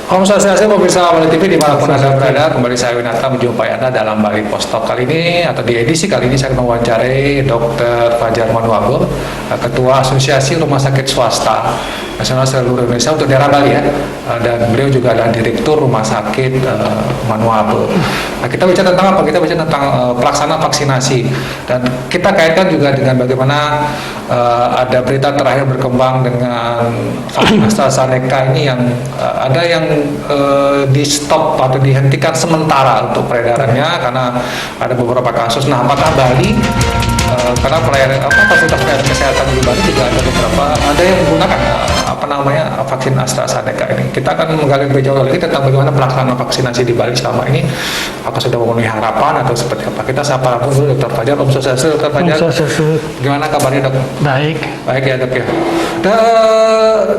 Om Swastiastu pemirsa Bali TV dimanapun Anda berada, kembali saya Winata menjumpai Anda dalam Bali Post Talk kali ini, atau di edisi kali ini saya mewawancarai Dr. Fajar Manuabe, Ketua Asosiasi Rumah Sakit Swasta Nasional seluruh Indonesia untuk daerah Bali ya, dan beliau juga adalah Direktur Rumah Sakit Manuabe. Nah, kita bicara tentang apa? Kita bicara tentang pelaksanaan vaksinasi, dan kita kaitkan juga dengan bagaimana ada berita terakhir berkembang dengan vaksin AstraZeneca ini yang ada yang di stop atau dihentikan sementara untuk peredarannya karena ada beberapa kasus. Nah, apakah Bali karena fasilitas pelayanan kesehatan di Bali juga ada yang menggunakan vaksin AstraZeneca ini. Kita akan menggali lebih jauh lagi tentang bagaimana pelaksanaan vaksinasi di Bali selama ini, apakah sudah memenuhi harapan atau seperti apa. Kita sapa dulu Dr. Fajar. Om Swastiastu, Dr. Fajar. Gimana kabarnya, Dok? Baik ya, Dok ya.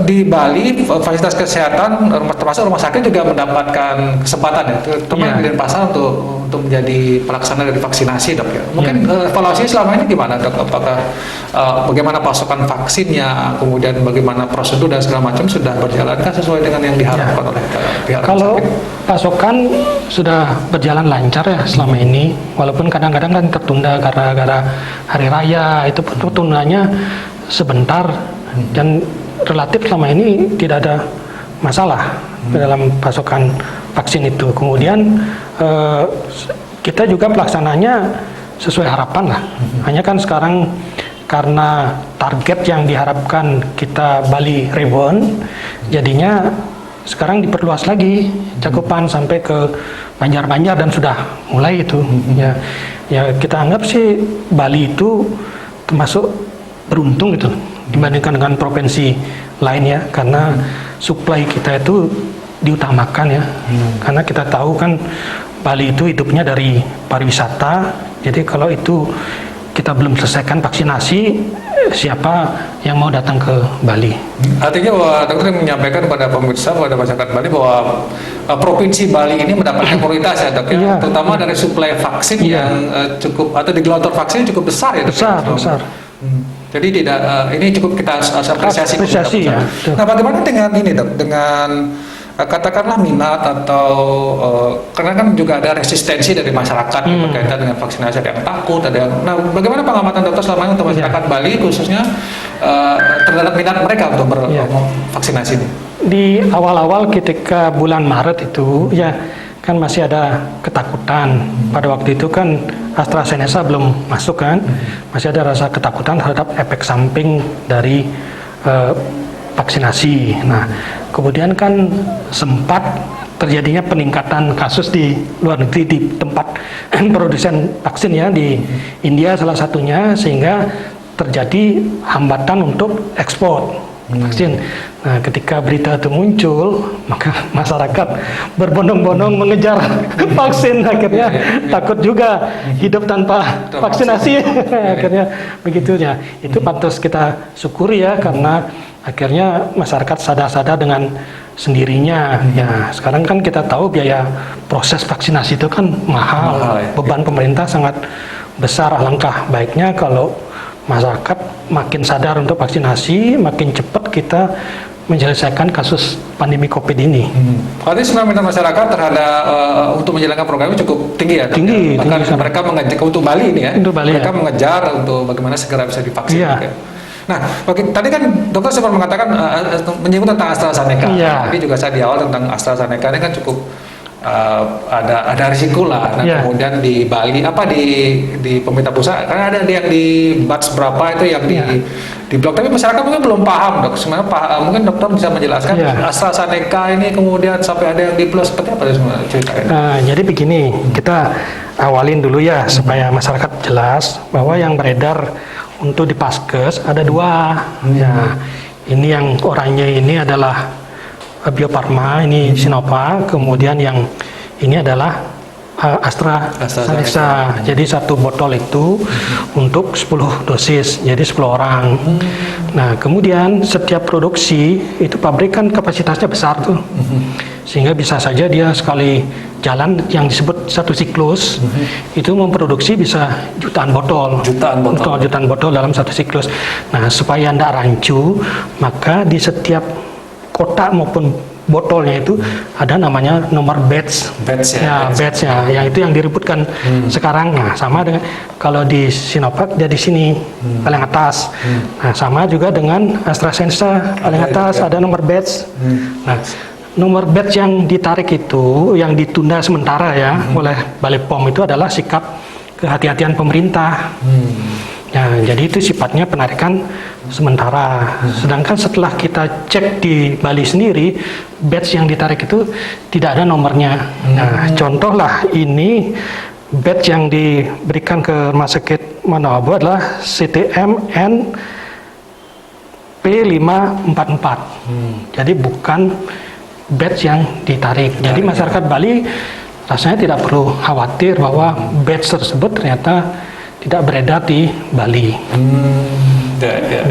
Di Bali fasilitas kesehatan termasuk rumah sakit juga mendapatkan kesempatan ya, terutama di Denpasar untuk menjadi pelaksana dari vaksinasi, Dok ya. Mungkin evaluasi selama ini gimana, Dok? Apakah bagaimana pasokan vaksinnya, kemudian bagaimana prosedur dan segala macam sudah berjalankah sesuai dengan yang diharapkan oleh pihak kalau sakit? pasokan sudah berjalan lancar ya selama ini, walaupun kadang-kadang kan tertunda gara-gara hari raya, itu pun tertundanya sebentar dan relatif selama ini tidak ada masalah dalam pasokan vaksin itu. Kemudian kita juga pelaksananya sesuai harapan lah. Hanya kan sekarang karena target yang diharapkan kita Bali Reborn, jadinya sekarang diperluas lagi cakupan sampai ke Banjar-Banjar dan sudah mulai itu. Ya kita anggap sih Bali itu termasuk beruntung gitu dibandingkan dengan provinsi lain ya, karena suplai kita itu diutamakan ya. Karena kita tahu kan Bali itu hidupnya dari pariwisata, jadi kalau itu kita belum selesaikan vaksinasi, siapa yang mau datang ke Bali? Artinya bahwa dokter menyampaikan kepada pemirsa, kepada masyarakat Bali bahwa provinsi Bali ini mendapatkan prioritas ya, Dok ya, terutama dari suplai vaksin yang cukup, atau di gelontor vaksin cukup besar ya, Dok. Besar. Jadi tidak, ini cukup kita apresiasi ya. Nah, bagaimana dengan ini, Dok? Dengan katakanlah minat atau karena kan juga ada resistensi dari masyarakat berkaitan dengan vaksinasi, ada yang takut, ada yang. Nah, bagaimana pengamatan dokter selama ini untuk masyarakat Bali khususnya terhadap minat mereka untuk bervaksinasi ini? Di awal-awal ketika bulan Maret itu ya kan masih ada ketakutan. Pada waktu itu kan AstraZeneca belum masuk kan, masih ada rasa ketakutan terhadap efek samping dari vaksinasi. Nah, kemudian kan sempat terjadinya peningkatan kasus di luar negeri di tempat produsen vaksin ya, di India salah satunya, sehingga terjadi hambatan untuk ekspor vaksin. Nah, ketika berita itu muncul, maka masyarakat berbondong-bondong mengejar vaksin, akhirnya takut juga hidup tanpa vaksinasi. Akhirnya begitu ya. Itu patut kita syukuri ya, karena akhirnya masyarakat sadar-sadar dengan sendirinya. Ya, sekarang kan kita tahu biaya proses vaksinasi itu kan mahal. Beban pemerintah sangat besar. Alangkah baiknya kalau masyarakat makin sadar untuk vaksinasi, makin cepat kita menyelesaikan kasus pandemi COVID ini. Artinya sebenarnya masyarakat terhadap untuk menjalankan program ini cukup tinggi ya? Tinggi. Bahkan mereka mengejar untuk Bali ini ya? Untuk Bali, mereka mengejar untuk bagaimana segera bisa divaksin. Nah, tadi kan dokter sempat mengatakan menyebut tentang AstraZeneca. Ini juga saya di awal tentang AstraZeneca ini kan cukup ada risiko lah. Nah, kemudian di Bali di pemerintah pusat karena ada yang di batch berapa itu yang di blok, tapi masyarakat mungkin belum paham, Dok. Sebenarnya mungkin dokter bisa menjelaskan AstraZeneca ini kemudian sampai ada yang di plus seperti apa sebenarnya ceritanya? Nah, jadi begini, kita awalin dulu ya supaya masyarakat jelas bahwa yang beredar untuk di Paskes ada dua. Ya, ini yang oranye ini adalah Bio-Farma, ini Sinovac, kemudian yang ini adalah AstraZeneca. Jadi satu botol itu untuk 10 dosis, jadi 10 orang. Nah, kemudian setiap produksi itu pabrik kan kapasitasnya besar tuh, sehingga bisa saja dia sekali jalan yang disebut satu siklus itu memproduksi bisa jutaan botol dalam satu siklus. Nah, supaya tidak rancu, maka di setiap kota maupun botolnya itu ada namanya nomor batch. Batch Ya, batch ya, yang itu yang diributkan sekarang. Nah, sama dengan kalau di Sinovac dia di sini paling atas. Nah, sama juga dengan AstraZeneca paling atas ada nomor batch. Nah, nomor batch yang ditarik itu, yang ditunda sementara ya oleh Balai POM itu adalah sikap kehati-hatian pemerintah. Ya, jadi itu sifatnya penarikan sementara. Sedangkan setelah kita cek di Bali sendiri, batch yang ditarik itu tidak ada nomornya. Nah, contoh lah ini batch yang diberikan ke Rumah Sakit Manawabo adalah CTMN P544. Jadi bukan batch yang ditarik. Jadi masyarakat Bali rasanya tidak perlu khawatir bahwa batch tersebut ternyata tidak beredar di Bali.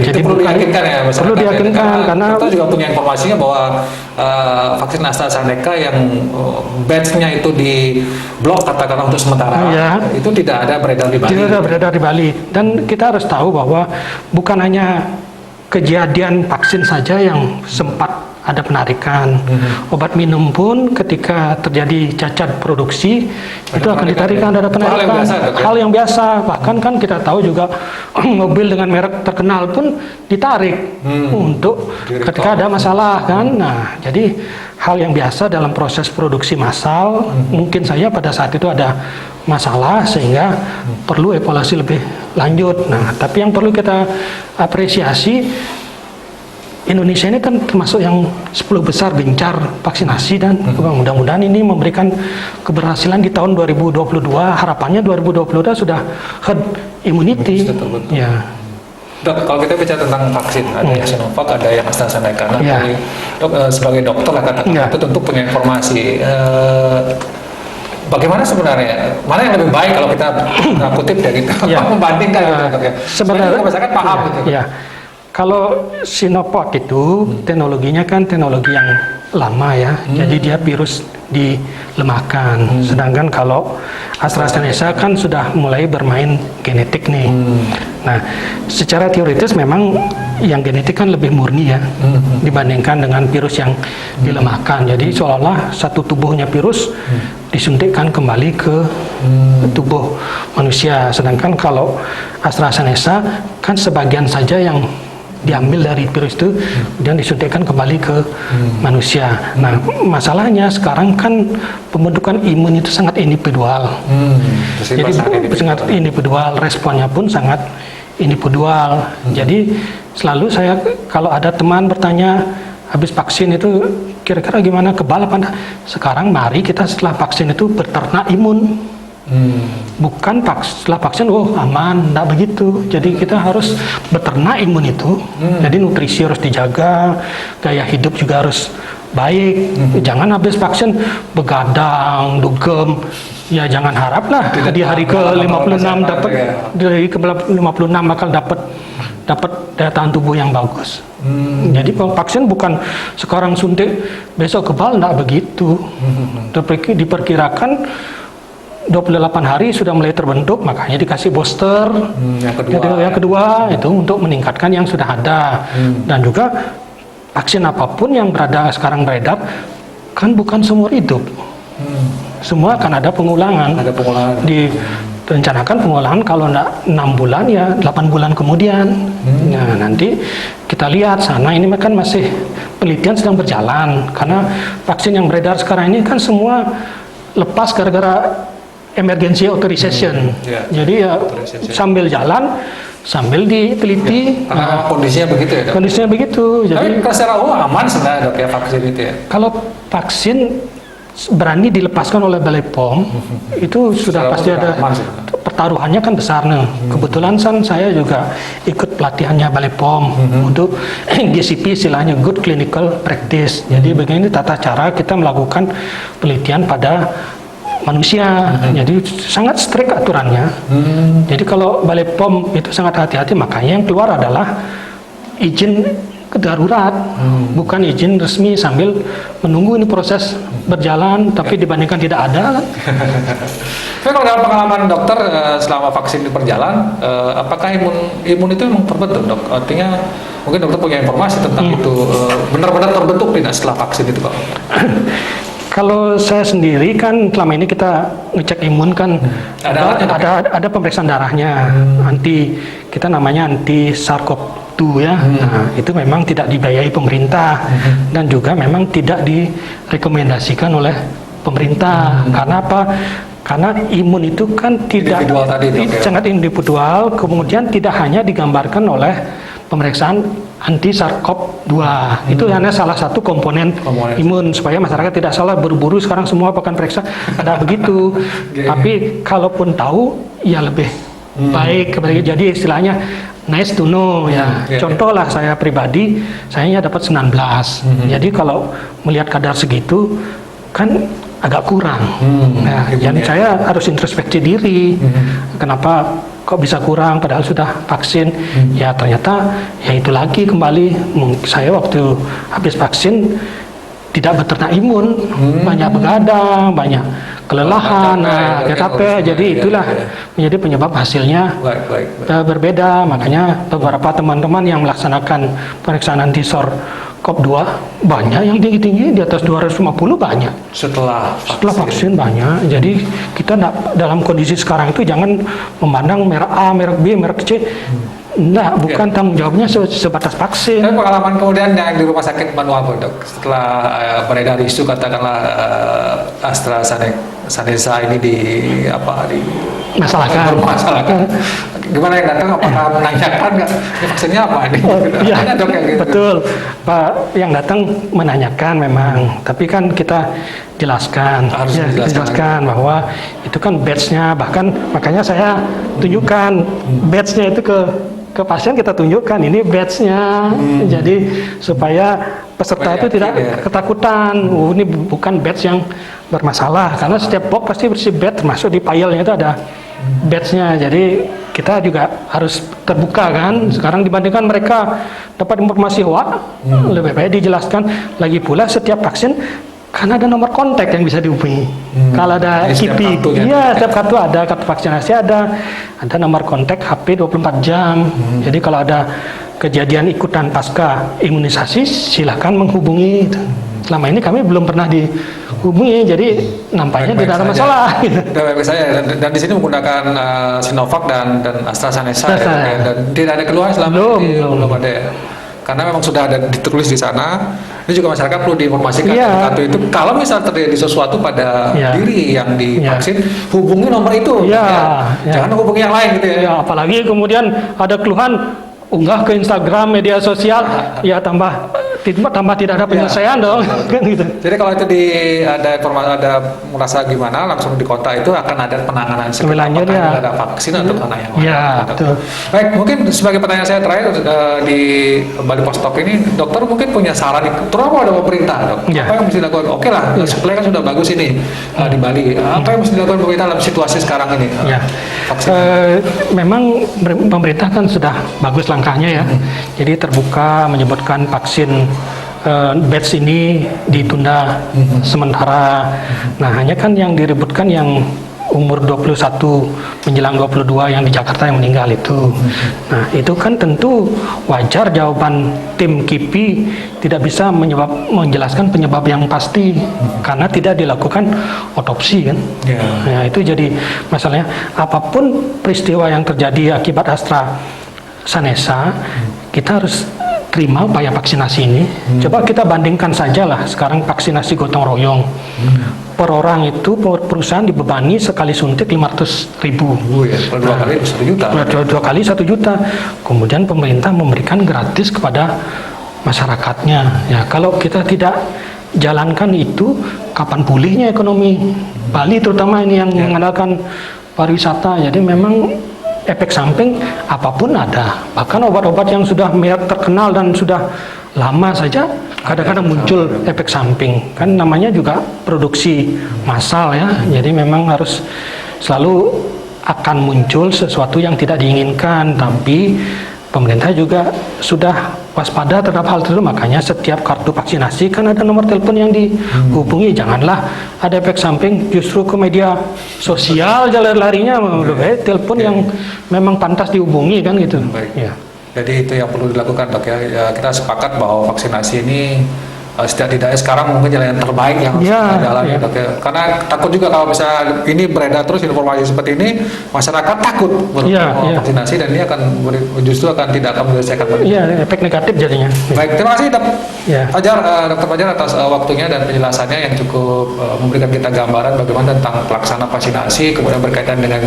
Jadi perlu diyakinkan ya masyarakat. Perlu diyakinkan karena kita juga punya informasinya bahwa vaksin AstraZeneca yang batch-nya itu di blok katakanlah untuk sementara, itu tidak ada beredar di Bali. Tidak ada beredar di Bali. Dan kita harus tahu bahwa bukan hanya kejadian vaksin saja yang sempat ada penarikan. Obat minum pun ketika terjadi cacat produksi itu akan ditarikan, ada penarikan. Hal yang biasa. Bahkan kan kita tahu juga mobil dengan merek terkenal pun ditarik untuk ketika ada masalah kan. Nah, jadi hal yang biasa dalam proses produksi massal. Mungkin saja pada saat itu ada masalah sehingga perlu evaluasi lebih lanjut. Nah, tapi yang perlu kita apresiasi, Indonesia ini kan termasuk yang 10 besar gencar vaksinasi dan mudah-mudahan ini memberikan keberhasilan di tahun 2022. Harapannya 2022 sudah herd immunity. Ya. Dok, kalau kita bicara tentang vaksin, ada yang Sinovac, ada yang AstraZeneca. Nah, dok, sebagai dokter lah katakan, itu tentu punya informasi. Bagaimana sebenarnya? Mana yang lebih baik kalau kita kutip ya gitu, membandingkan gitu, sebenarnya masyarakat paham gitu. Ya. Kalau Sinovac itu teknologinya kan teknologi yang lama ya, jadi dia virus dilemahkan. Sedangkan kalau AstraZeneca kan sudah mulai bermain genetik nih. Nah, secara teoritis memang yang genetik kan lebih murni ya dibandingkan dengan virus yang dilemahkan. Jadi seolah-olah satu tubuhnya virus disuntikkan kembali ke tubuh manusia. Sedangkan kalau AstraZeneca kan sebagian saja yang diambil dari virus itu kemudian disuntikkan kembali ke manusia. Nah, masalahnya sekarang kan pembentukan imun itu sangat individual. Jadi sangat individual, responnya pun sangat individual. Jadi selalu saya kalau ada teman bertanya habis vaksin itu kira-kira gimana, kebal apa enggak? Sekarang mari kita setelah vaksin itu berternak imun. Bukan setelah vaksin aman, enggak begitu. Jadi kita harus beternak imun itu. Jadi nutrisi harus dijaga, gaya hidup juga harus baik. Jangan habis vaksin begadang, dugem. Ya jangan haraplah di hari ke-56 dapat dari ke-56 akan dapat daya tahan tubuh yang bagus. Jadi vaksin bukan sekarang suntik besok kebal, enggak begitu. Diperkirakan 28 hari sudah mulai terbentuk, makanya dikasih booster. Yang kedua itu untuk meningkatkan yang sudah ada. Dan juga vaksin apapun yang sekarang beredar kan bukan seumur hidup. Semua akan ada pengulangan. Direncanakan pengulangan kalau enggak 6 bulan ya 8 bulan kemudian. Nah, nanti kita lihat sana ini kan masih penelitian sedang berjalan karena vaksin yang beredar sekarang ini kan semua lepas gara-gara emergency authorization. Jadi ya sambil jalan sambil diteliti. Kondisinya begitu ya, Dok? Kondisinya begitu. Jadi secara umum aman sebenarnya, Dok, ya vaksin itu ya? Kalau vaksin berani dilepaskan oleh Balai POM itu sudah pasti ada pertaruhannya kan besar nih. Kebetulan saya juga ikut pelatihannya Balai POM untuk GCP, istilahnya Good Clinical Practice. Jadi begini tata cara kita melakukan penelitian pada manusia. Jadi sangat strict aturannya. Jadi kalau Balai POM itu sangat hati-hati, makanya yang keluar adalah izin darurat, bukan izin resmi sambil menunggu ini proses berjalan, tapi dibandingkan tidak ada kan. Tapi kalau dalam pengalaman dokter selama vaksin itu berjalan, apakah imun itu memang terbentuk, dok? Artinya mungkin dokter punya informasi tentang itu benar-benar terbentuk tidak setelah vaksin itu, Pak? Kalau saya sendiri kan selama ini kita ngecek imun kan ada pemeriksaan darahnya, kita namanya anti SARS-CoV-2 ya. Nah, itu memang tidak dibiayai pemerintah dan juga memang tidak direkomendasikan oleh pemerintah. Karena apa? Karena imun itu kan tidak sangat individual, kemudian tidak hanya digambarkan oleh pemeriksaan anti SARS-CoV-2. Itu hanya salah satu komponen imun, supaya masyarakat tidak salah buru-buru sekarang semua akan periksa, ada begitu. Tapi kalaupun tahu ya lebih baik. Jadi istilahnya nice to know ya. Contoh lah, saya pribadi saya dapat 19. Jadi kalau melihat kadar segitu kan agak kurang. Nah, jadi saya harus introspeksi diri. Kenapa kok bisa kurang padahal sudah vaksin? Ya ternyata ya itu lagi kembali, saya waktu habis vaksin tidak berternak imun, banyak begadang, banyak kelelahan, capek. Jadi itulah menjadi penyebab hasilnya berbeda. Makanya beberapa teman-teman yang melaksanakan pemeriksaan anti SARS-CoV-2 banyak yang tinggi-tinggi di atas 250 banyak. Setelah vaksin banyak. Jadi kita dalam kondisi sekarang itu jangan memandang merek A, merek B, merek C. Nah, bukan tanggung jawabnya sebatas vaksin. Dan pengalaman kemudian yang di rumah sakit Manuabo, dok, setelah beredar isu katakanlah AstraZeneca ini masalahkan. Gimana yang datang? Apakah menanyakan nggak ini vaksinnya apa? Iya, dok, gitu. Betul, Pak. Yang datang menanyakan memang, tapi kan kita jelaskan bahwa itu kan batch-nya, bahkan makanya saya tunjukkan batch-nya itu ke pasien, kita tunjukkan ini batch-nya. Jadi supaya peserta itu tidak ketakutan, ini bukan batch yang bermasalah, karena setiap box pasti bersih batch, termasuk di filenya itu ada batch-nya. Jadi kita juga harus terbuka kan. Sekarang dibandingkan mereka dapat informasi hoax, lebih baik dijelaskan. Lagi pula setiap vaksin kan ada nomor kontak yang bisa dihubungi. Kalau ada KIPI, setiap kartu ada, kartu vaksinasi ada nomor kontak HP 24 jam. Jadi kalau ada kejadian ikutan pasca imunisasi, silahkan menghubungi. Selama ini kami belum pernah dihubungi, jadi nampaknya tidak ada masalah. Baik saya dan di sini menggunakan Sinovac dan AstraZeneca dan tidak ada keluhan selama ini, belum ada. Karena memang sudah ada ditulis di sana. Ini juga masyarakat perlu diinformasikan kartu itu. Kalau misal terjadi sesuatu pada diri yang divaksin, hubungi nomor itu. Jangan hubungi yang lain gitu ya. Apalagi kemudian ada keluhan, unggah ke Instagram, media sosial, ya tambah tidak ada penyelesaian dong. Gitu. Jadi kalau itu ada informasi, ada merasa gimana, langsung di kota itu akan ada penanganan selanjutnya, ada vaksin atau mana yang lain. Betul. Baik, mungkin sebagai pertanyaan saya terakhir di Bali Postok ini, dokter mungkin punya saran, terutama ada pemerintah, dok. Apa yang mesti dilakukan? Oke lah, suplai kan sudah bagus ini di Bali. Apa yang mesti dilakukan pemerintah dalam situasi sekarang ini? Memang pemerintah kan sudah bagus langkahnya ya. Jadi terbuka menyebutkan vaksin batch ini ditunda sementara. Nah, hanya kan yang diributkan yang umur 21 menjelang 22 yang di Jakarta yang meninggal itu. Nah, itu kan tentu wajar jawaban tim KIPI tidak bisa menjelaskan penyebab yang pasti karena tidak dilakukan otopsi kan. Nah, itu jadi masalahnya. Apapun peristiwa yang terjadi akibat AstraZeneca, kita harus terima upaya vaksinasi ini. Coba kita bandingkan saja lah sekarang vaksinasi gotong royong. Per orang itu perusahaan dibebani sekali suntik 500.000. Dua kali 1 juta. Dua kali 1 juta. Kemudian pemerintah memberikan gratis kepada masyarakatnya. Ya, kalau kita tidak jalankan itu, kapan pulihnya ekonomi Bali terutama ini yang mengandalkan pariwisata. Jadi memang efek samping apapun ada. Bahkan obat-obat yang sudah merek terkenal dan sudah lama saja kadang-kadang muncul efek samping. Kan namanya juga produksi massal ya. Jadi memang harus selalu akan muncul sesuatu yang tidak diinginkan. Tapi pemerintah juga sudah waspada terhadap hal tersebut. Makanya setiap kartu vaksinasi kan ada nomor telepon yang dihubungi. Janganlah ada efek samping justru ke media sosial jalan larinya, lebih telepon yang memang pantas dihubungi kan gitu. Baik. Ya. Jadi itu yang perlu dilakukan dok ya. Ya, kita sepakat bahwa vaksinasi ini setidak-tidaknya sekarang mungkin jalan yang terbaik yang harus kita jalani dok ya. Karena takut juga kalau misalnya ini beredar terus informasi seperti ini, masyarakat takut vaksinasi dan ini akan justru tidak akan menyelesaikan. Iya, efek negatif jadinya. Baik, terima kasih dok. Ya. Dr. Fajar atas waktunya dan penjelasannya yang cukup memberikan kita gambaran bagaimana tentang pelaksana vaksinasi, kemudian berkaitan dengan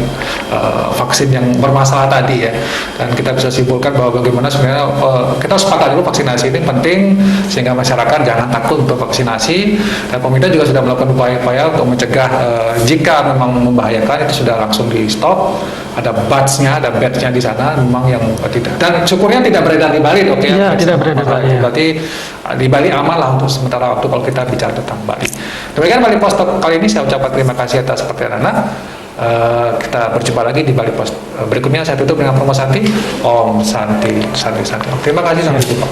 vaksin yang bermasalah tadi ya. Dan kita bisa simpulkan bahwa bagaimana sebenarnya kita sepakat dulu vaksinasi ini penting sehingga masyarakat jangan takut untuk vaksinasi, dan pemerintah juga sudah melakukan upaya-upaya untuk mencegah jika memang membahayakan itu sudah langsung di stop. Ada badge-nya di sana memang yang tidak, dan syukurnya tidak beredar di Bali dok ya. Iya, tidak beredar di Bali. Berarti di Bali aman lah untuk sementara waktu kalau kita bicara tentang Bali. Demikian Bali Post Talk kali ini, saya ucapkan terima kasih atas perhatian Anda. Kita berjumpa lagi di Bali Post berikutnya. Saya tutup dengan promo Santi. Om Santi. Terima kasih, sampai jumpa.